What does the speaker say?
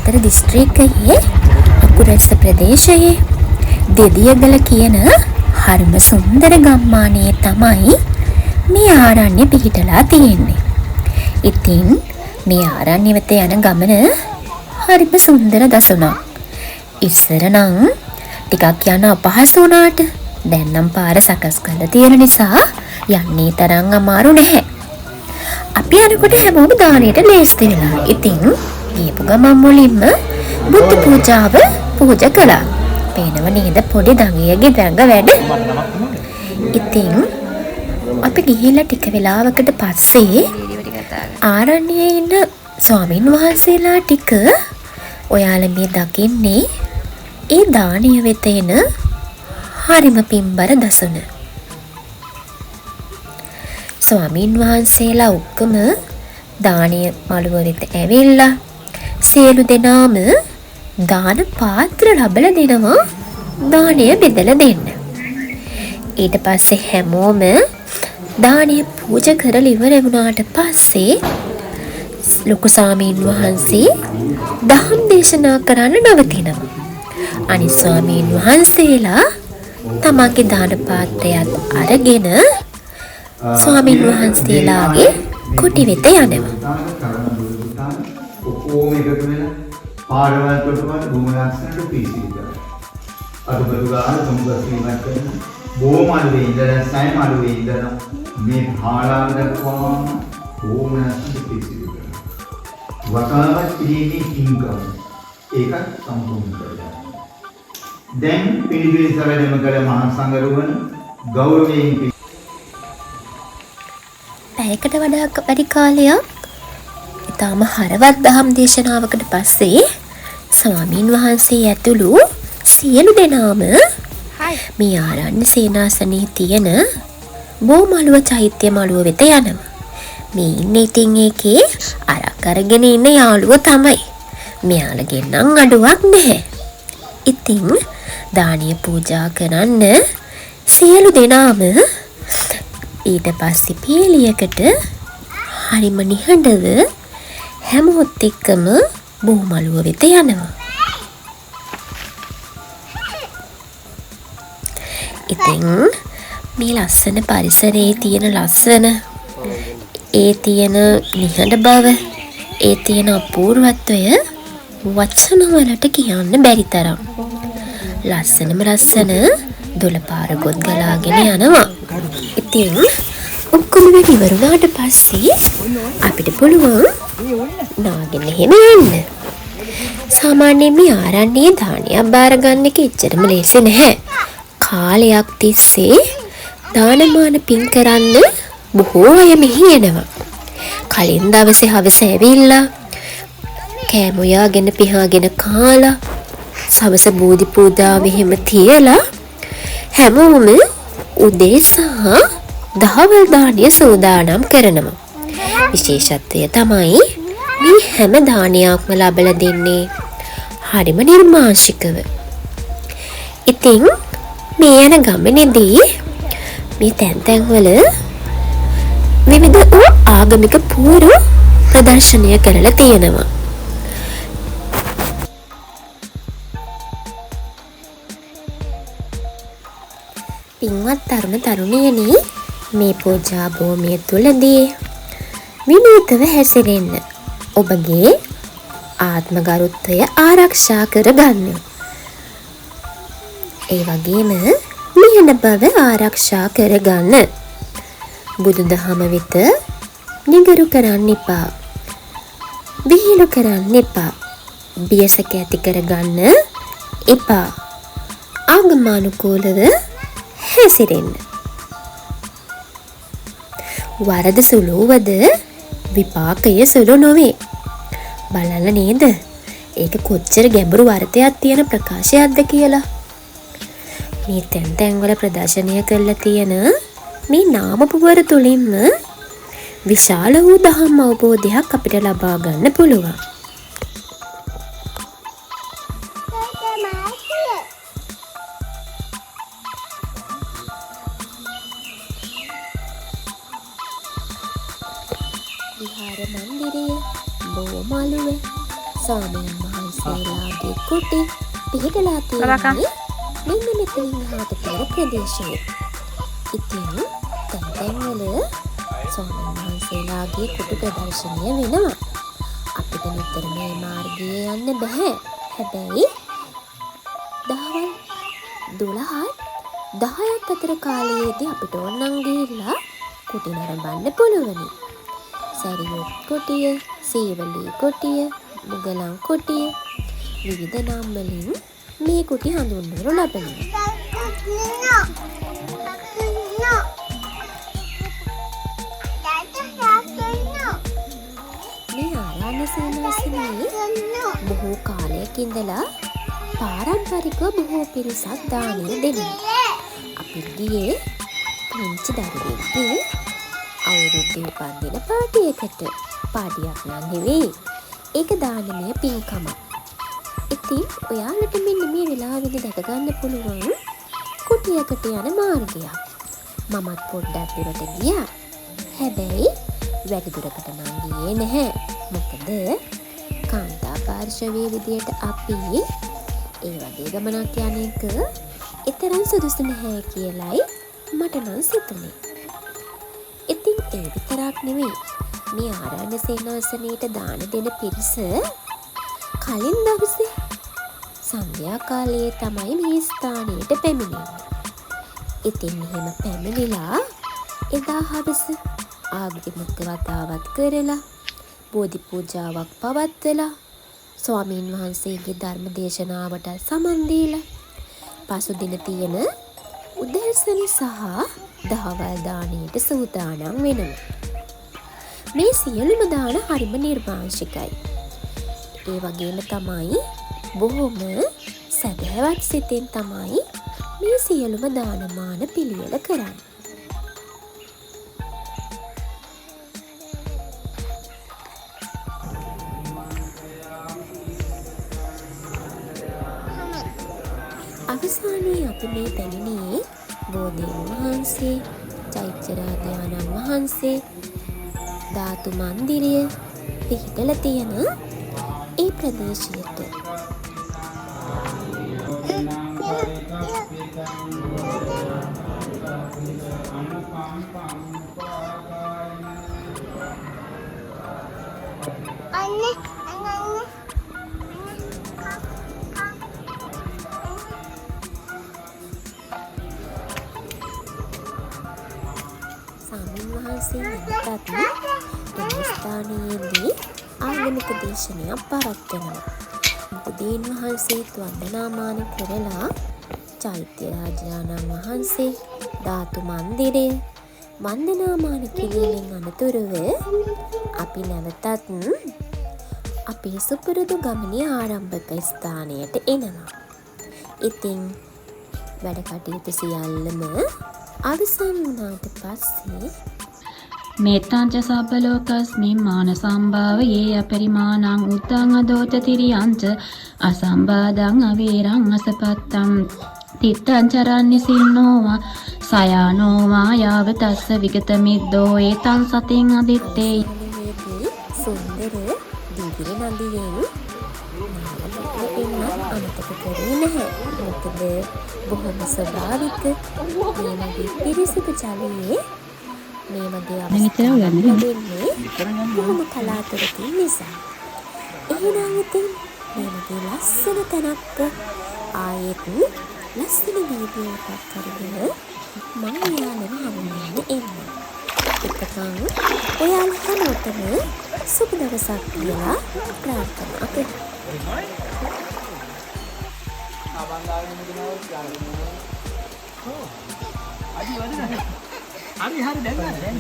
ගංගාවතර දිස්ත්‍රික්කයේ අකුරැස්ස ප්‍රදේශයේ දෙදියගල කියන හරිම සුන්දර ගම්මානයේ තමයි මේ ආරණ්‍ය පිහිටලා තියෙන්නේ. ඉතින් මේ ආරණ්‍ය වෙත යන ගමන හරිම සුන්දර දසුණක්. ඉස්සර නම් ටිකක් යන අපහසු වුණාට දැන් නම් පාර සකස් කරලා තියෙන නිසා යන්නේ තරම් අමාරු නැහැ. අපි අරකට හැමෝම දාණයට ලෑස්ති වෙලා. ඉතින් ගියපු ගමන් මුලින්ම බුද්ධ පූජාව පූජා කළා. පේනව නේද පොඩි දඟයගේ දඟ වැඩ. ඉතින් අපි ගිහිල්ලා ටික වෙලාවකට පස්සේ ආරණ්‍යයේ ඉන්න ස්වාමින් වහන්සේලා ටික ඔයාලා මේ දකින්නේ ඒ දානිය වෙත එන හරිම පින්බර දසුන. ස්වාමින් වහන්සේලා ඔක්කොම දානිය මළුව වෙත ඇවිල්ලා සියලු දෙනාම දාන පාත්‍ර ලබලා දෙනවා දානය බෙදලා දෙන්න. ඊට පස්සේ හැමෝම දානය පූජා කරලා ඉවර වුණාට පස්සේ ලොකු ස්වාමීන් වහන්සේ දහම් දේශනා කරන්න නවතිනවා. අනිත් ස්වාමීන් වහන්සේලා තමන්ගේ දාන පාත්‍රයත් අරගෙන ස්වාමීන් වහන්සේලාගේ කුටි වෙත යනවා. පාරවල් කොටවල බොහොම ලස්සනට පිසිදු කරනවා. අද බදුගාන සම්පූර්ණ කරන බොහොම අලුවේ ඉඳලා සයම අලුවේ ඉඳලා මේ භාලාව දක්වාම බොහොම ලස්සනට පිසිදු කරනවා. වතාවත් පිළිමේ කිංගම් ඒකත් සම්පූර්ණ කරලා. දැන් පිළිවිල සැලෙම කළ මහා සංඝරුවන ගෞරවයෙන් පැයකට වඩා වැඩි කාලයක් ඊටම හරවත් දහම් දේශනාවකට පස්සේ ස්වාමීන් වහන්සේ ඇතුළු සියලු දෙනාම මේ ආරණ්‍ය සේනාසනයේ තියෙන බෝමළුව චෛත්‍ය මළුව වෙත යනවා. මේ ඉන්නේ ඉතින් ඒකේ අරක් අරගෙන ඉන්න යාළුවෝ තමයි. මෙයාලගෙන් නම් අඩුවක් නැහැ. ඉතින් දානීය පූජා කරන්න සියලු දෙනාම ඊට පස්සේ පීලියකට හරිම නිහඬව හැමෝත් එක්කම බෝමළුව වෙත යනවා. ඉතින් මේ ලස්සන පරිසරයේ තියෙන ලස්සන ඒ තියෙන නිහඬ බව ඒ තියෙන අපූර්වත්වය වචන වලට කියන්න බැරි තරම් ලස්සනම ලස්සන දොළපාර ගොඩ ගලාගෙන යනවා. ඉතින් ඔක්කොම වැඩ ඉවරුණාට පස්සේ අපිට පුළුවන් නාගෙන එහෙම යන්න. සාමාන්‍යයෙන් මේ ආරණ්‍යයේ දානයක් බාර ගන්න එක එච්චරම ලේසි නැහැ. කාලයක් තිස්සේ දානමාන පින් කරන්න බොහෝ අය මෙහි එනවා. කලින් දවසේ හවස ඇවිල්ලා කෑම උයාගෙන පිහාගෙන කාලා සවස බෝධි පූජාව එහෙම තියලා හැමෝම උදේ සහ දහවල් දානය සූදානම් කරනවා. විශේෂත්වය තමයි මේ හැම දානයක්ම ලබලා දෙන්නේ හරිම නිර්මාංශිකව. ඉතින් මේ යන ගමනේදී මේ තැන්වල විවිධ වූ ආගමික පූර්ව ප්‍රදර්ශනය කරලා තියෙනවා. පින්වත් තරුණ තරුණියනි, මේ පූජා භූමිය තුලදී විනීතව හැසිරෙන්න, ඔබගේ ආත්ම ගරුත්වය ආරක්ෂා කරගන්න. ඒ වගේම නිහඬ බව ආරක්ෂා කරගන්න. බුදුදහම වෙත නිගරු කරන්න එපා. විහිළු කරන්න එපා. බියසක ඇති කරගන්න එපා. ආගමනුකූලව හැසිරෙන්න. වරද සුළුවද විපාකය සුළු නොවේ. බලන්න නේද? ඒක කොච්චර ගැඹුරු අර්ථයක් තියෙන ප්‍රකාශයක්ද කියලා. මේ තැන් වල ප්‍රදර්ශනය කරලා තියෙන මේ නාම පුවර තුලින්ම විශාල වූ දහම් අවබෝධයක් අපිට ලබා ගන්න පුළුවන්. විහාර මන්දිරයේ බෝමළුව ස්වාමීන් වහන්සේ වහන්සේලාගේ කුටි පිහිටලා තියෙන්නේ මෙන්න මෙතනින් එහාට තියෙන ප්‍රදේශයේ. ඉතින් තැන්වල ස්වාමීන් වහන්සේලාගේ කුටි ප්‍රදර්ශනය වෙනවා. අපිට නිතර මේ මාර්ගයේ යන්න බෑ. හැබැයි දහවල් 12 10ක් අතර කාලයේදී අපිට ඕනනම් ගිහිල්ලා කුටි නරඹන්න පුළුවනි. සැරියොත් කුටිය, සීවලී කුටිය, මුගලන් කුටිය විවිධ නම් වලින් මේ කුටි හඳුන්වනු ලබනවා. මේ ආරණ්‍ය සේනාසනයේ බොහෝ කාලයක ඉඳලා පාරම්පරිකව බොහෝ පිරිසක් දානය දෙනවා. අපි ගියේ පුංචි දරුවෙක්ගේ අවුරුද්දේ උපන්දින පාටියකට. පාටියක් නම් නෙවෙයි. ඒක දානමය පින්කමක්. ඉතින් ඔයාලට මෙන්න මේ වෙලාවෙදි දැක ගන්න පුළුවන් කුටියකට යන මාර්ගයක්. මමත් පොඩ්ඩක් දුරට ගියා. හැබැයි වැඩි දුරකට නම් ගියේ නැහැ. මොකද කාන්තා පාර්ශවයේ විදියට අපි ඒ වගේ ගමනක් යන එක එතරම් සුදුසු නැහැ කියලයි මට නම් සිතුනේ. ඉතින් ඒ විතරක් නෙවෙයි. මේ ආරණ්‍ය සේනාසනයට දාන දෙන පිරිස කලින් දවසේ සන්ධ්‍යා කාලයේ තමයි මේ ස්ථානයට පැමිණෙන්නේ. ඉතින් එහෙම පැමිණිලා එදා හවස ආගමික වතාවත් කරලා බෝධි පූජාවක් පවත්වලා ස්වාමීන් වහන්සේගේ ධර්ම දේශනාවට සමන් දීලා පසුදින තියෙන උදෑසන සහ දහවල් දානයට සූදානම් වෙනවා. මේ සියලුම දාන හරිම නිර්වාංශිකයි. ඒ වගේම තමයි බොහොම සැදැහැවත් සිතෙන් තමයි මේ සියලුම දානමාන පිළිවෙල කරන්නේ. අවසානයේ අපි මේ පැමිණියේ බෝධීන් වහන්සේ, චෛත්‍යරාජානන් වහන්සේ, ධාතු මන්දිරය පිහිටලා තියෙන ඒ ප්‍රදේශයට. ස්වාමීන් වහන්සේ නැවතත් එම ස්ථානයේදී ආගමික දේශනයක් පවත්වනවා. බුදුන් වහන්සේත් වන්දනාමාන කරලා චෛත්‍යරාජානන් වහන්සේ, ධාතු මන්දිරය වන්දනාමාන කිරීමෙන් අනතුරුව අපි නැවතත් අපේ සුපුරුදු ගමනේ ආරම්භක ස්ථානයට එනවා. ඉතින් වැඩ කටයුතු සියල්ලම අවසන් වුණාට පස්සේ මේතාංච සබ්බලෝකස්මින් මාන සම්භාවයේ අපරිමාණං උත්තං අදෝච තිරියංච අසම්බාධං අවීරං අසපත්තං තිත්තං චරන්නි සින්නෝවා සයානෝවා යාව තස්ස විගත මිද්දෝ ඒතං සතින් අදිත්තේ. සුන්දර දිවිර නදියෙන් එන්න අමතක කරේ නැහැ. මොකද බොහොම ස්වභාවික මේ වගේ පිරිසිදු ජලයේ මේ වගේ අවස්ථාවක් ලැබෙන්නේ බොහොම කලාතුරකින් නිසා. එහෙනම් ඉතින් මේ වගේ ලස්සන තැනක් ආයෙත් ලස්සන වීඩියෝ එකක් කරගෙන මම ඔයාලව හමුවෙන්න එන්න. එතකන් ඔයාලා හැමෝටම සුබ දවසක් කියලා ප්‍රාර්ථනා කරනවා. හරි දැන්